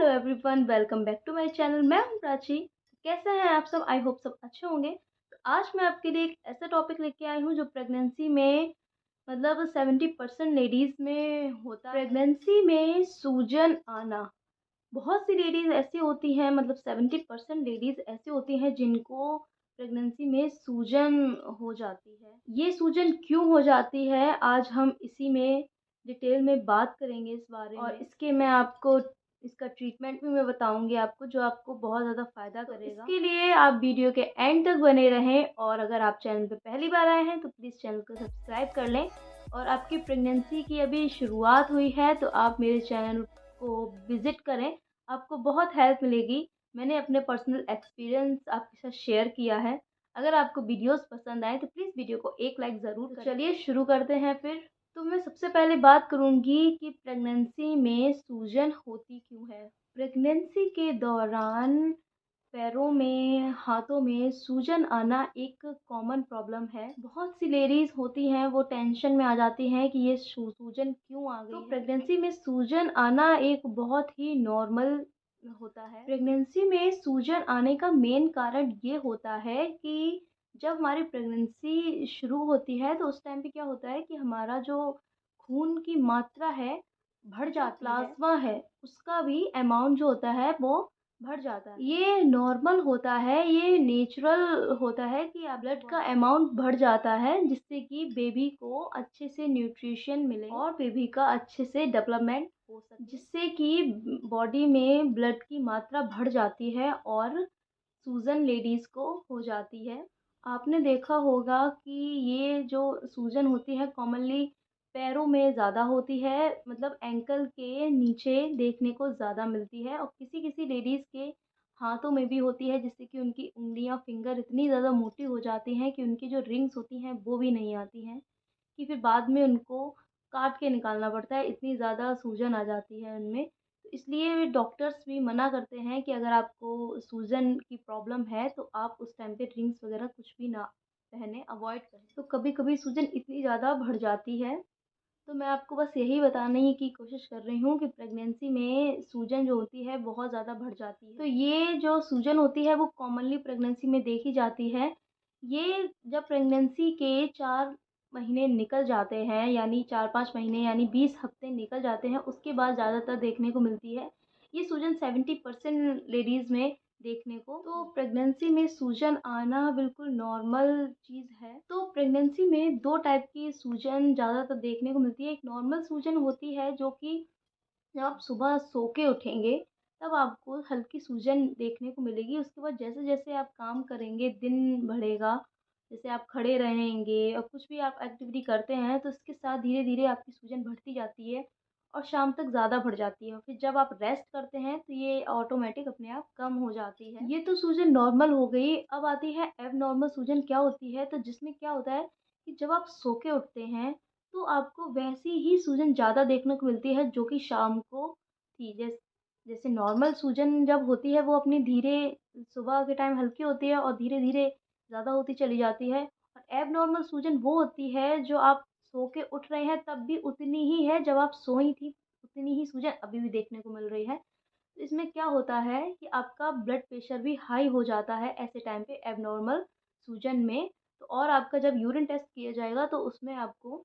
Hello everyone, welcome back to my channel. मैं हूं प्राची। कैसे हैं आप सब? आई होप सब अच्छे होंगे। तो आज मैं आपके लिए एक ऐसा टॉपिक लेके आई हूं जो प्रेगनेंसी में 70% लेडीज़ में होता है। प्रेगनेंसी में सूजन आना। बहुत सी लेडीज़ ऐसी होती हैं, 70% लेडीज़ ऐसी होती हैं जिनको प्रेगनेंसी में सूजन हो जाती है। ये सूजन क्यों हो जाती है, आज हम इसी में डिटेल में बात करेंगे इस बारे में। और इसके मैं आपको इसका ट्रीटमेंट भी मैं बताऊंगी आपको, जो आपको बहुत ज़्यादा फ़ायदा करेगा। इसके लिए आप वीडियो के एंड तक बने रहें, और अगर आप चैनल पे पहली बार आए हैं तो प्लीज़ चैनल को सब्सक्राइब कर लें। और आपकी प्रेगनेंसी की अभी शुरुआत हुई है तो आप मेरे चैनल को विज़िट करें, आपको बहुत हेल्प मिलेगी। मैंने अपने पर्सनल एक्सपीरियंस आपके साथ शेयर किया है। अगर आपको वीडियोस पसंद आए तो प्लीज़ वीडियो को एक लाइक ज़रूर करें। चलिए शुरू करते हैं फिर। तो मैं सबसे पहले बात करूंगी कि प्रेगनेंसी में सूजन होती क्यों है। प्रेगनेंसी के दौरान पैरों में, हाथों में सूजन आना एक कॉमन प्रॉब्लम है। बहुत सी लेडीज़ होती हैं, वो टेंशन में आ जाती हैं कि ये सूजन क्यों आ गई है। प्रेगनेंसी में सूजन आना एक बहुत ही नॉर्मल होता है। प्रेगनेंसी में सूजन आने का मेन कारण ये होता है कि जब हमारी प्रेगनेंसी शुरू होती है तो उस टाइम पे क्या होता है कि हमारा जो खून की मात्रा है बढ़ जाती है। प्लाज्मा है उसका भी अमाउंट जो होता है वो बढ़ जाता है। ये नॉर्मल होता है, ये नेचुरल होता है कि ब्लड का अमाउंट बढ़ जाता है, जिससे कि बेबी को अच्छे से न्यूट्रिशन मिले और बेबी का अच्छे से डेवलपमेंट हो सके, जिससे कि बॉडी में ब्लड की मात्रा बढ़ जाती है और सूजन लेडीज़ को हो जाती है। आपने देखा होगा कि ये जो सूजन होती है कॉमनली पैरों में ज़्यादा होती है, एंकल के नीचे देखने को ज़्यादा मिलती है, और किसी किसी लेडीज़ के हाथों में भी होती है, जिससे कि उनकी उंगलियां, फिंगर इतनी ज़्यादा मोटी हो जाती हैं कि उनकी जो रिंग्स होती हैं वो भी नहीं आती हैं, कि फिर बाद में उनको काट के निकालना पड़ता है, इतनी ज़्यादा सूजन आ जाती है उनमें। तो इसलिए डॉक्टर्स भी मना करते हैं कि अगर आपको सूजन की प्रॉब्लम है तो आप उस टाइम पे रिंग्स वगैरह कुछ भी ना पहने, अवॉइड करें। तो कभी कभी सूजन इतनी ज़्यादा बढ़ जाती है, तो मैं आपको बस यही बताने की कोशिश कर रही हूँ कि प्रेगनेंसी में सूजन जो होती है बहुत ज़्यादा बढ़ जाती है। तो ये जो सूजन होती है वो कॉमनली प्रेगनेंसी में देखी जाती है। ये जब प्रेगनेंसी के 4 महीने निकल जाते हैं, यानी 4-5 महीने यानी 20 हफ्ते निकल जाते हैं, उसके बाद ज़्यादातर देखने को मिलती है ये सूजन 70% लेडीज़ में देखने को। तो प्रेगनेंसी में सूजन आना बिल्कुल नॉर्मल चीज़ है। तो प्रेगनेंसी में 2 टाइप की सूजन ज़्यादातर देखने को मिलती है। एक नॉर्मल सूजन होती है, जो कि जब आप सुबह सो के उठेंगे तब आपको हल्की सूजन देखने को मिलेगी। उसके बाद जैसे जैसे आप काम करेंगे, दिन बढ़ेगा, जैसे आप खड़े रहेंगे और कुछ भी आप एक्टिविटी करते हैं तो इसके साथ धीरे धीरे आपकी सूजन बढ़ती जाती है और शाम तक ज़्यादा बढ़ जाती है। फिर जब आप रेस्ट करते हैं तो ये ऑटोमेटिक अपने आप कम हो जाती है। ये तो सूजन नॉर्मल हो गई। अब आती है एब नॉर्मल सूजन। क्या होती है, तो जिसमें क्या होता है कि जब आप सो के उठते हैं तो आपको वैसी ही सूजन ज़्यादा देखने को मिलती है जो कि शाम को थी। जैसे नॉर्मल सूजन जब होती है वो अपनी धीरे सुबह के टाइम हल्की होती है और धीरे धीरे ज़्यादा होती चली जाती है। और एब नॉर्मल सूजन वो होती है जो आप सो के उठ रहे हैं तब भी उतनी ही है, जब आप सोई थी उतनी ही सूजन अभी भी देखने को मिल रही है। तो इसमें क्या होता है कि आपका ब्लड प्रेशर भी हाई हो जाता है ऐसे टाइम पे एबनॉर्मल सूजन में। तो और आपका जब यूरिन टेस्ट किया जाएगा तो उसमें आपको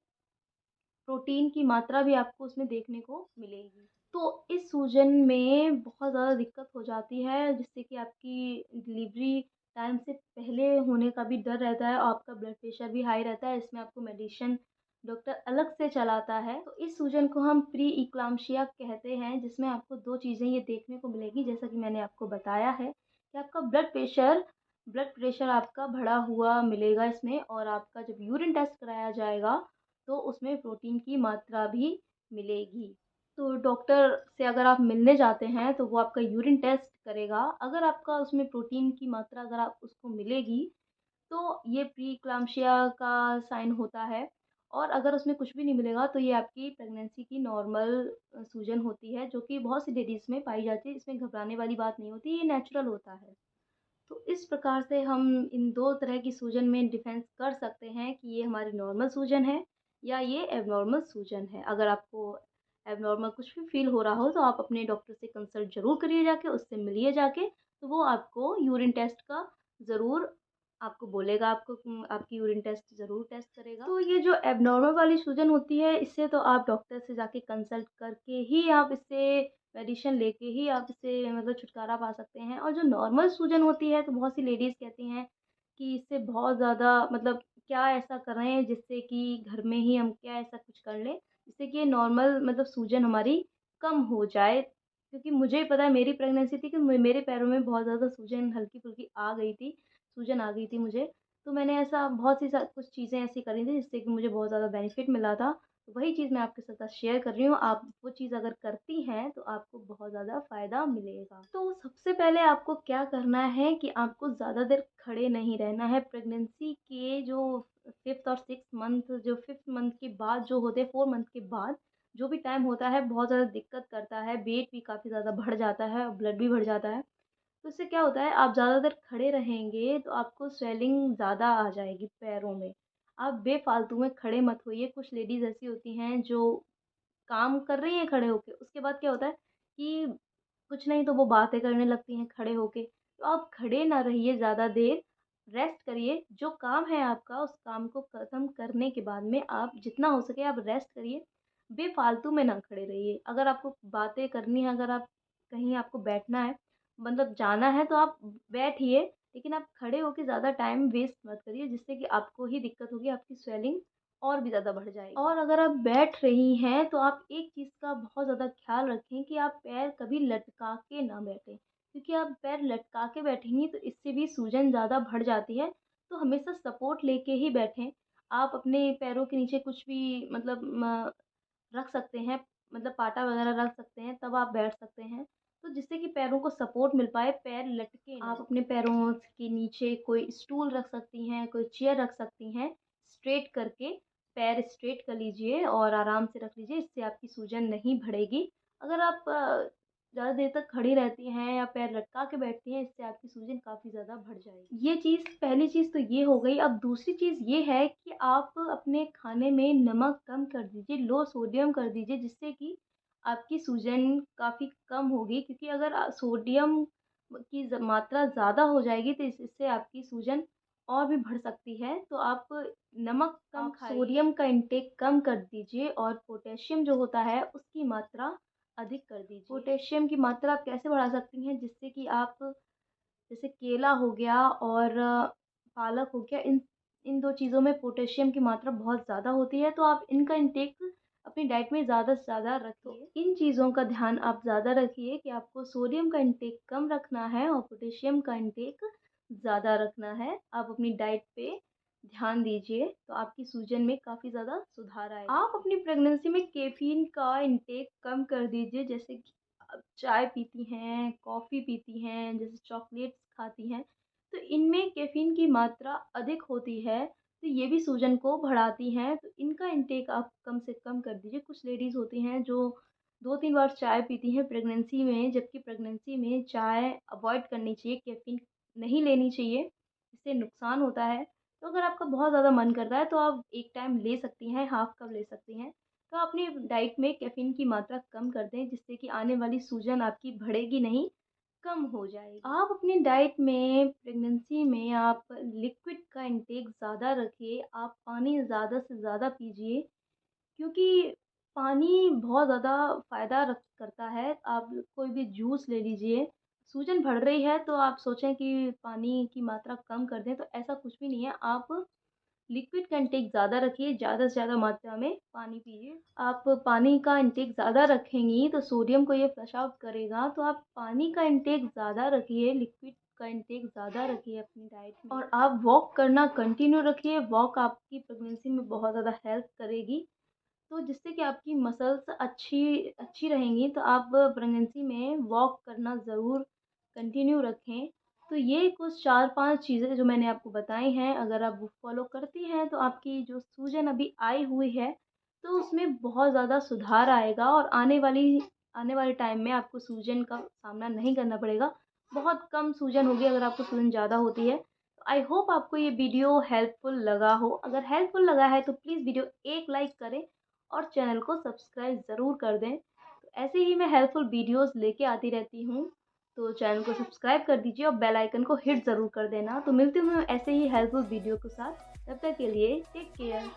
प्रोटीन की मात्रा भी आपको उसमें देखने को मिलेगी। तो इस सूजन में बहुत ज़्यादा दिक्कत हो जाती है, जिससे कि आपकी डिलीवरी टाइम से पहले होने का भी डर रहता है और आपका ब्लड प्रेशर भी हाई रहता है। इसमें आपको मेडिसिन डॉक्टर अलग से चलाता है। तो इस सूजन को हम प्री इक्लाम्शिया कहते हैं, जिसमें आपको 2 चीज़ें ये देखने को मिलेगी, जैसा कि मैंने आपको बताया है कि आपका ब्लड प्रेशर आपका बढ़ा हुआ मिलेगा इसमें, और आपका जब यूरिन टेस्ट कराया जाएगा तो उसमें प्रोटीन की मात्रा भी मिलेगी। तो डॉक्टर से अगर आप मिलने जाते हैं तो वो आपका यूरिन टेस्ट करेगा। अगर आपका उसमें प्रोटीन की मात्रा अगर आप उसको मिलेगी तो ये प्री-इक्लाम्शिया का साइन होता है, और अगर उसमें कुछ भी नहीं मिलेगा तो ये आपकी प्रेगनेंसी की नॉर्मल सूजन होती है, जो कि बहुत सी लेडीज़ में पाई जाती है। इसमें घबराने वाली बात नहीं होती, ये नेचुरल होता है। तो इस प्रकार से हम इन 2 तरह की सूजन में डिफ़रेंस कर सकते हैं कि ये हमारी नॉर्मल सूजन है या ये एबनॉर्मल सूजन है। अगर आपको एबनॉर्मल कुछ भी फ़ील हो रहा हो तो आप अपने डॉक्टर से कंसल्ट ज़रूर करिए जाके, उससे मिलिए जाके। तो वो आपको यूरिन टेस्ट का ज़रूर आपको बोलेगा, आपकी यूरिन टेस्ट ज़रूर टेस्ट करेगा। तो ये जो एबनॉर्मल वाली सूजन होती है, इससे तो आप डॉक्टर से जाके कंसल्ट करके ही आप इससे मेडिसिन लेके ही आप इससे मतलब छुटकारा पा सकते हैं। और जो नॉर्मल सूजन होती है, तो बहुत सी लेडीज़ कहती हैं कि इससे बहुत ज़्यादा मतलब क्या ऐसा करें जिससे कि घर में ही हम क्या ऐसा कुछ कर लें, जिससे कि ये नॉर्मल मतलब सूजन हमारी कम हो जाए। क्योंकि मुझे पता है मेरी प्रेगनेंसी थी कि मेरे पैरों में बहुत ज़्यादा सूजन हल्की-फुल्की आ गई थी, सूजन आ गई थी मुझे। तो मैंने ऐसा बहुत सी कुछ चीज़ें ऐसी करी थी जिससे कि मुझे बहुत ज़्यादा बेनिफिट मिला था। तो वही चीज़ मैं आपके साथ शेयर कर रही हूँ। आप वो चीज़ अगर करती हैं तो आपको बहुत ज़्यादा फ़ायदा मिलेगा। तो सबसे पहले आपको क्या करना है कि आपको ज़्यादा देर खड़े नहीं रहना है। प्रेगनेंसी के जो 5th और 6th मंथ जो 5th मंथ के बाद जो होते हैं 4 मंथ के बाद जो भी टाइम होता है बहुत ज़्यादा दिक्कत करता है। वेट भी काफ़ी ज़्यादा बढ़ जाता है और ब्लड भी बढ़ जाता है। तो इससे क्या होता है आप ज़्यादा देर खड़े रहेंगे तो आपको स्वेलिंग ज़्यादा आ जाएगी पैरों में। आप बेफ़ालतू में खड़े मत होइए। कुछ लेडीज़ ऐसी होती हैं जो काम कर रही हैं खड़े होके, उसके बाद क्या होता है कि कुछ नहीं तो वो बातें करने लगती हैं खड़े होके। तो आप खड़े ना रहिए ज़्यादा देर, रेस्ट करिए। जो काम है आपका उस काम को ख़त्म करने के बाद में आप जितना हो सके आप रेस्ट करिए। बेफ़ालतू में ना खड़े रहिए। अगर आपको बातें करनी है, अगर आप कहीं आपको बैठना है, मतलब जाना है तो आप बैठिए, लेकिन आप खड़े होके ज़्यादा टाइम वेस्ट मत करिए जिससे कि आपको ही दिक्कत होगी, आपकी स्वेलिंग और भी ज़्यादा बढ़ जाएगी। और अगर आप बैठ रही हैं तो आप एक चीज़ का बहुत ज़्यादा ख़्याल रखें कि आप पैर कभी लटका के ना बैठें, क्योंकि आप पैर लटका के बैठेंगी तो इससे भी सूजन ज़्यादा बढ़ जाती है। तो हमेशा सपोर्ट लेके ही बैठें। आप अपने पैरों के नीचे कुछ भी मतलब रख सकते हैं, मतलब पाटा वगैरह रख सकते हैं, तब आप बैठ सकते हैं। तो जिससे कि पैरों को सपोर्ट मिल पाए, पैर लटके ना। आप अपने पैरों के नीचे कोई स्टूल रख सकती हैं, कोई चेयर रख सकती हैं, स्ट्रेट करके पैर स्ट्रेट कर लीजिए और आराम से रख लीजिए, इससे आपकी सूजन नहीं बढ़ेगी। अगर आप ज़्यादा देर तक खड़ी रहती हैं या पैर लटका के बैठती हैं, इससे आपकी सूजन काफ़ी ज़्यादा बढ़ जाएगी। ये चीज़ पहली चीज़ तो ये हो गई। अब दूसरी चीज़ ये है कि आप अपने खाने में नमक कम कर दीजिए, लो सोडियम कर दीजिए, जिससे कि आपकी सूजन काफ़ी कम होगी। क्योंकि अगर सोडियम की मात्रा ज़्यादा हो जाएगी तो इससे आपकी सूजन और भी बढ़ सकती है। तो आप नमक कम खाइए, सोडियम का इंटेक कम कर दीजिए और पोटेशियम जो होता है उसकी मात्रा अधिक कर दीजिए। पोटेशियम की मात्रा आप कैसे बढ़ा सकती हैं, जिससे कि आप जैसे केला हो गया और पालक हो गया, इन इन 2 चीज़ों में पोटेशियम की मात्रा बहुत ज़्यादा होती है, तो आप इनका इंटेक अपनी डाइट में ज़्यादा से ज़्यादा रखिए। इन चीज़ों का ध्यान आप ज़्यादा रखिए कि आपको सोडियम का इंटेक कम रखना है और पोटेशियम का इंटेक ज़्यादा रखना है। आप अपनी डाइट पे ध्यान दीजिए, तो आपकी सूजन में काफ़ी ज़्यादा सुधार आएगा। आप अपनी प्रेगनेंसी में कैफ़ीन का इंटेक कम कर दीजिए, जैसे कि आप चाय पीती हैं, कॉफ़ी पीती हैं, जैसे चॉकलेट्स खाती हैं, तो इनमें कैफ़ीन की मात्रा अधिक होती है, तो ये भी सूजन को बढ़ाती हैं, तो इनका इंटेक आप कम से कम कर दीजिए। कुछ लेडीज़ होती हैं जो 2-3 बार चाय पीती हैं प्रेगनेंसी में, जबकि प्रेगनेंसी में चाय अवॉइड करनी चाहिए, कैफ़ीन नहीं लेनी चाहिए, इससे नुकसान होता है। तो अगर आपका बहुत ज़्यादा मन कर रहा है तो आप एक टाइम ले सकती हैं, हाफ़ कप ले सकती हैं। तो अपनी डाइट में कैफ़ीन की मात्रा कम कर दें, जिससे कि आने वाली सूजन आपकी बढ़ेगी नहीं, कम हो जाएगी। आप अपनी डाइट में प्रेगनेंसी में आप लिक्विड का इंटेक ज़्यादा रखिए, आप पानी ज़्यादा से ज़्यादा पीजिए, क्योंकि पानी बहुत ज़्यादा फ़ायदा रख करता है। आप कोई भी जूस ले लीजिए, सूजन बढ़ रही है तो आप सोचें कि पानी की मात्रा कम कर दें, तो ऐसा कुछ भी नहीं है। आप लिक्विड का इंटेक ज़्यादा रखिए, ज़्यादा से ज़्यादा मात्रा में पानी पीजिए। आप पानी का इंटेक ज़्यादा रखेंगी तो सोडियम को ये फ्लश आउट करेगा, तो आप पानी का इंटेक ज़्यादा रखिए, लिक्विड का इंटेक ज़्यादा रखिए अपनी डाइट में। और आप वॉक करना कंटिन्यू रखिए। वॉक आपकी प्रेगनेंसी में बहुत ज़्यादा हेल्प करेगी, तो जिससे कि आपकी मसल्स अच्छी अच्छी रहेंगी। तो आप प्रेगनेंसी में वॉक करना ज़रूर कंटिन्यू रखें। तो ये कुछ 4-5 चीज़ें जो मैंने आपको बताई हैं, अगर आप वो फ़ॉलो करती हैं तो आपकी जो सूजन अभी आई हुई है, तो उसमें बहुत ज़्यादा सुधार आएगा और आने वाले टाइम में आपको सूजन का सामना नहीं करना पड़ेगा। बहुत कम सूजन होगी अगर आपको सूजन ज़्यादा होती है। तो आई होप आपको ये वीडियो हेल्पफुल लगा हो। अगर हेल्पफुल लगा है तो प्लीज़ वीडियो एक लाइक करें और चैनल को सब्सक्राइब ज़रूर कर दें। तो ऐसे ही मैं हेल्पफुल वीडियोस लेके आती रहती हूँ, तो चैनल को सब्सक्राइब कर दीजिए और बेल आइकन को हिट ज़रूर कर देना। तो मिलती हूँ मैं ऐसे ही हेल्पफुल वीडियो के साथ, तब तक के लिए टेक केयर।